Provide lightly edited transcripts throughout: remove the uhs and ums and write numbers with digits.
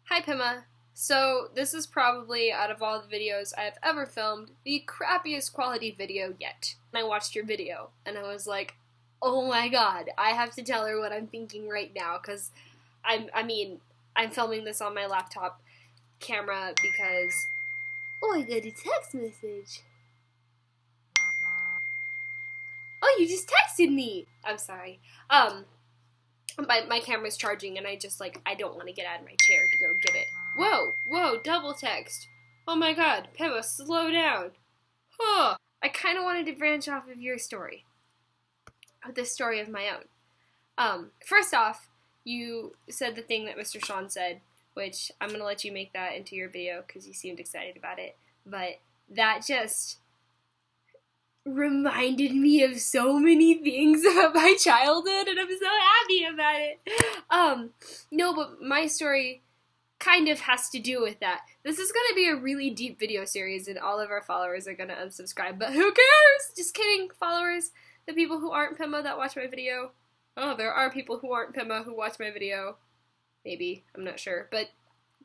Hi Pima. So this is probably, out of all the videos I've ever filmed, the crappiest quality video yet. And I watched your video and I was like, oh my god, I have to tell her what I'm thinking right now, because I'm filming this on my laptop camera because, oh, I got a text message. Oh, you just texted me. I'm sorry. My camera's charging and I don't want to get out of my chair to go get it. Whoa, double text. Oh my god, Pema, slow down. Huh. I kind of wanted to branch off of your story. This story of my own. First off, you said the thing that Mr. Sean said, which I'm going to let you make that into your video because you seemed excited about it. But that just reminded me of so many things about my childhood, and I'm so happy about it. No, but my story kind of has to do with that. This is going to be a really deep video series, and all of our followers are going to unsubscribe, but who cares? Just kidding, followers. The people who aren't Pima that watch my video. Oh, there are people who aren't Pima who watch my video. Maybe, I'm not sure, but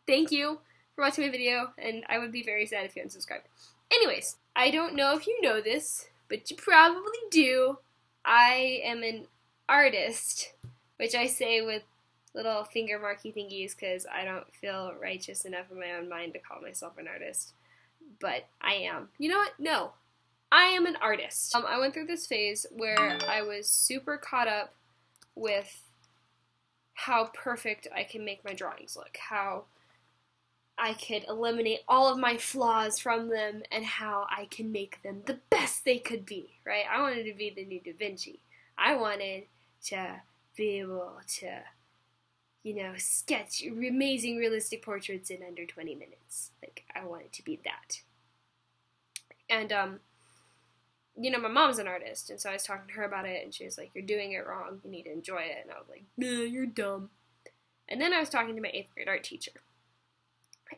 thank you for watching my video, and I would be very sad if you unsubscribed. Anyways, I don't know if you know this, but you probably do. I am an artist, which I say with little finger marky thingies because I don't feel righteous enough in my own mind to call myself an artist. But I am. You know what? No. I am an artist. I went through this phase where I was super caught up with how perfect I can make my drawings look, how I could eliminate all of my flaws from them, and how I can make them the best they could be, right? I wanted to be the new Da Vinci. I wanted to be able to, sketch amazing realistic portraits in under 20 minutes. Like, I wanted to be that. And, my mom's an artist, and so I was talking to her about it, and she was like, you're doing it wrong, you need to enjoy it. And I was like, nah, you're dumb. And then I was talking to my 8th grade art teacher.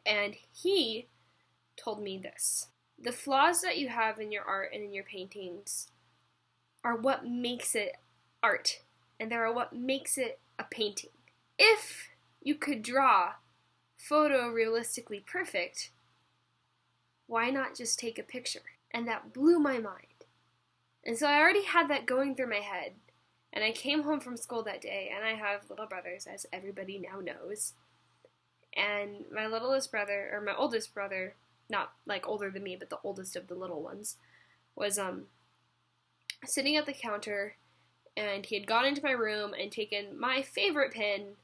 And he told me this. The flaws that you have in your art and in your paintings are what makes it art. And they are what makes it a painting. If you could draw photorealistically perfect, why not just take a picture? And that blew my mind. And so I already had that going through my head. And I came home from school that day, and I have little brothers, as everybody now knows. And my oldest brother, not like older than me, but the oldest of the little ones, was sitting at the counter, and he had gone into my room and taken my favorite pen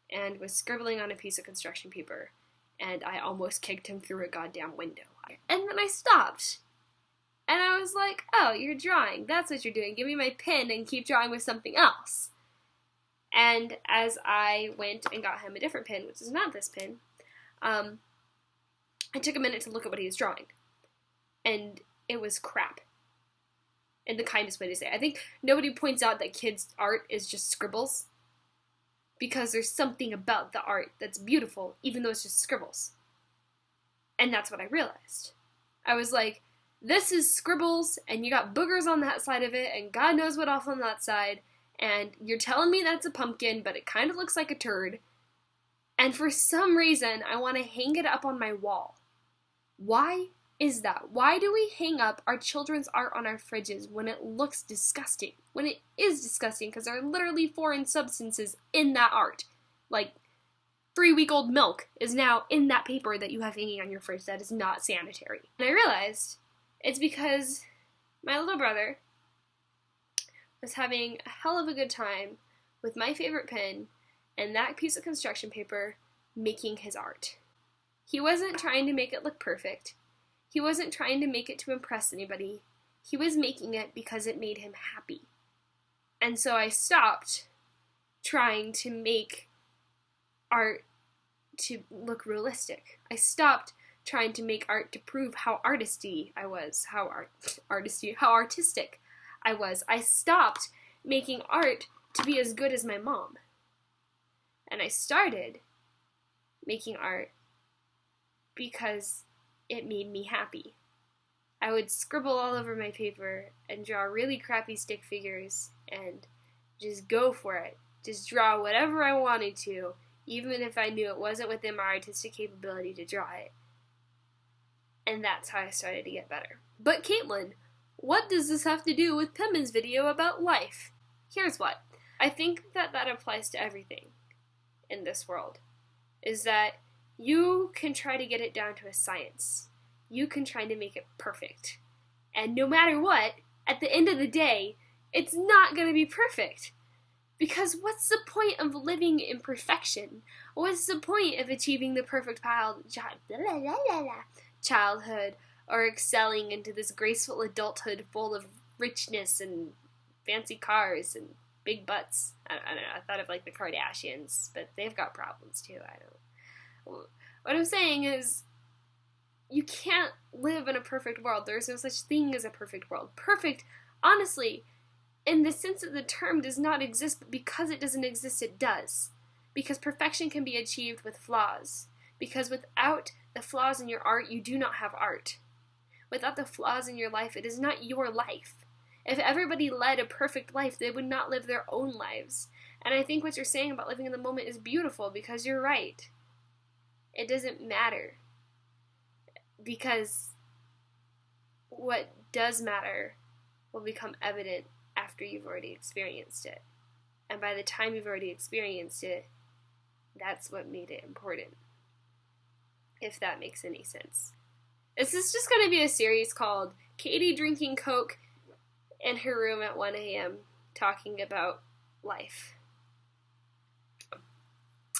and was scribbling on a piece of construction paper, and I almost kicked him through a goddamn window. And then I stopped, and I was like, oh, you're drawing, that's what you're doing, give me my pen and keep drawing with something else. And as I went and got him a different pen, which is not this pen, I took a minute to look at what he was drawing. And it was crap. In the kindest way to say it. I think nobody points out that kids' art is just scribbles. Because there's something about the art that's beautiful, even though it's just scribbles. And that's what I realized. I was like, this is scribbles, and you got boogers on that side of it, and God knows what else on that side. And you're telling me that's a pumpkin, but it kind of looks like a turd. And for some reason, I want to hang it up on my wall. Why is that? Why do we hang up our children's art on our fridges when it looks disgusting? When it is disgusting, because there are literally foreign substances in that art. Like, 3-week-old milk is now in that paper that you have hanging on your fridge that is not sanitary. And I realized it's because my little brother was having a hell of a good time with my favorite pen and that piece of construction paper making his art. He wasn't trying to make it look perfect. He wasn't trying to make it to impress anybody. He was making it because it made him happy. And so I stopped trying to make art to look realistic. I stopped trying to make art to prove how artisty I was, how artistic I was. I stopped making art to be as good as my mom. And I started making art because it made me happy. I would scribble all over my paper and draw really crappy stick figures and just go for it. Just draw whatever I wanted to, even if I knew it wasn't within my artistic capability to draw it. And that's how I started to get better. But Caitlin, what does this have to do with Pema's video about life? Here's what. I think that applies to everything in this world, is that you can try to get it down to a science. You can try to make it perfect. And no matter what, at the end of the day, it's not going to be perfect. Because what's the point of living in perfection? What's the point of achieving the perfect childhood or excelling into this graceful adulthood full of richness and fancy cars and big butts? I don't know. I thought of like the Kardashians, but they've got problems too. I don't. What I'm saying is, you can't live in a perfect world. There's no such thing as a perfect world. Perfect, honestly, in the sense of the term, does not exist, but because it doesn't exist, it does. Because perfection can be achieved with flaws. Because without the flaws in your art, you do not have art. Without the flaws in your life, it is not your life. If everybody led a perfect life, they would not live their own lives. And I think what you're saying about living in the moment is beautiful, because you're right. It doesn't matter. Because what does matter will become evident after you've already experienced it. And by the time you've already experienced it, that's what made it important. If that makes any sense. This is just going to be a series called Katie Drinking Coke in Her Room at 1 a.m. talking about life.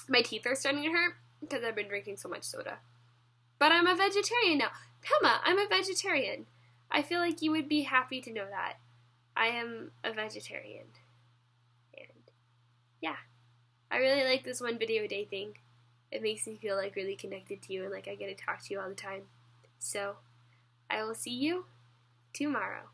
My teeth are starting to hurt because I've been drinking so much soda. But I'm a vegetarian now. Pema, I'm a vegetarian. I feel like you would be happy to know that. I am a vegetarian. And yeah, I really like this one video a day thing. It makes me feel like really connected to you and like I get to talk to you all the time. So, I will see you tomorrow.